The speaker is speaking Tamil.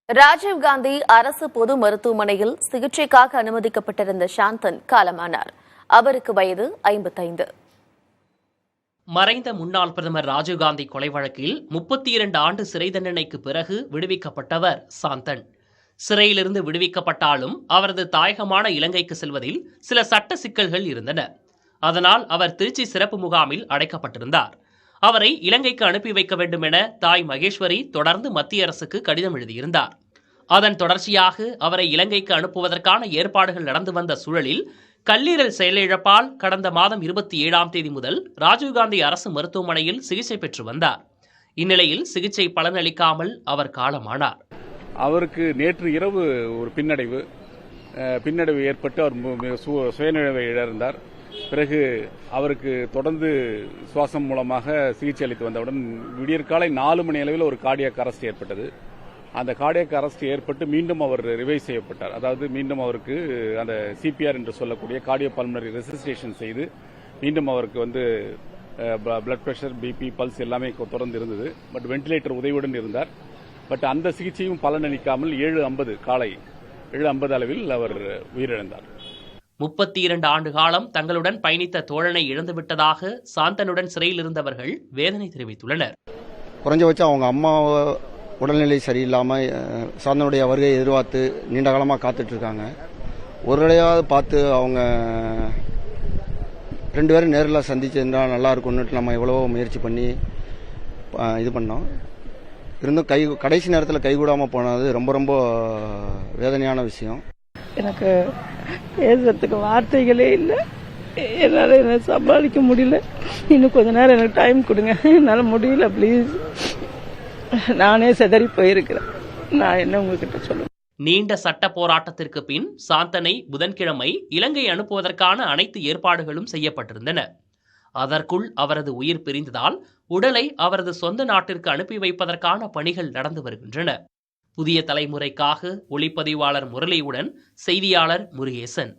ராஜீவ்காந்தி அரசு பொது மருத்துவமனையில் சிகிச்சைக்காக அனுமதிக்கப்பட்டிருந்த சாந்தன் காலமானார். அவருக்கு வயது 55. மறைந்த முன்னாள் பிரதமர் ராஜீவ்காந்தி கொலை வழக்கில் 32 ஆண்டு சிறை தண்டனைக்கு பிறகு விடுவிக்கப்பட்டவர் சாந்தன். சிறையிலிருந்து விடுவிக்கப்பட்டாலும் அவரது தாயகமான இலங்கைக்கு செல்வதில் சில சட்ட சிக்கல்கள் இருந்தன. அதனால் அவர் திருச்சி சிறப்பு முகாமில் அடைக்கப்பட்டிருந்தார். அவரை இலங்கைக்கு அனுப்பி வைக்க வேண்டும் என தாய் மகேஸ்வரி தொடர்ந்து மத்திய அரசுக்கு கடிதம் எழுதியிருந்தார். அதன் தொடர்ச்சியாக அவரை இலங்கைக்கு அனுப்புவதற்கான ஏற்பாடுகள் நடந்து வந்த சூழலில் கல்லீரல் செயலிழப்பால் கடந்த மாதம் 27ஆம் தேதி முதல் ராஜீவ்காந்தி அரசு மருத்துவமனையில் சிகிச்சை பெற்று வந்தார். இந்நிலையில் சிகிச்சை பலனளிக்காமல் அவர் காலமானார். அவருக்கு நேற்று இரவு ஒரு பின்னடைவு ஏற்பட்டு அவர் சுயநினைவை இழந்தார். பிறகு அவருக்கு தொடர்ந்து சுவாசம் மூலமாக சிகிச்சை அளித்து வந்தவுடன் விடியற்காலை 4 மணி அளவில் ஒரு கார்டியாக் அரெஸ்ட் ஏற்பட்டது. அந்த கார்டியாக் அரெஸ்ட் ஏற்பட்டு மீண்டும் அவர் ரிவைவ் செய்யப்பட்டார். அதாவது மீண்டும் அவருக்கு அந்த சிபிஆர் என்று சொல்லக்கூடிய கார்டியோ பல்மனரி ரெசிஸ்டேஷன் செய்து மீண்டும் அவருக்கு பிளட் பிரஷர், பிபி, பல்ஸ் எல்லாமே தொடர்ந்து இருந்தது. பட் வெண்டிலேட்டர் உதவியுடன் இருந்தார். பட் அந்த சிகிச்சையும் பலனளிக்காமல் காலை 7:50 அளவில் அவர் உயிரிழந்தார். 32 ஆண்டு காலம் தங்களுடன் பயணித்த தோழனை இழந்துவிட்டதாக சாந்தனுடன் சிறையில் இருந்தவர்கள் வேதனை தெரிவித்துள்ளனர். குறைஞ்சபட்சம் அவங்க அம்மா உடல்நிலை சரியில்லாமல் சாந்தனுடைய வருகையை எதிர்பார்த்து நீண்ட காலமாக காத்துட்டு இருக்காங்க. ஒரு தடவையாவது பார்த்து அவங்க 2 பேரும் நேரில் சந்திச்சிருந்தால் நல்லா இருக்கும்னுட்டு நம்ம எவ்வளவோ முயற்சி பண்ணி இது பண்ணோம். இருந்தும் கடைசி நேரத்தில் கைகூடாமல் போனது ரொம்ப ரொம்ப வேதனையான விஷயம். எனக்கு பேசுறதுக்கு வார்த்தைகளே இல்லை. என்னால் என்ன சமாளிக்க முடியல. இன்னும் கொஞ்ச நேரம் எனக்கு டைம் கொடுங்க. என்னால் முடியல, ப்ளீஸ். நானே சிதறி போயிருக்கிறேன். நான் என்ன உங்ககிட்ட சொல்லுவேன். நீண்ட சட்ட போராட்டத்திற்கு பின் சாந்தனை புதன்கிழமை இலங்கை அனுப்புவதற்கான அனைத்து ஏற்பாடுகளும் செய்யப்பட்டிருந்தன. அதற்குள் அவரது உயிர் பிரிந்ததால் உடலை அவரது சொந்த நாட்டிற்கு அனுப்பி வைப்பதற்கான பணிகள் நடந்து வருகின்றன. புதிய தலைமுறைக்காக ஒளிப்பதிவாளர் முரளியுடன் செய்தியாளர் முருகேசன்.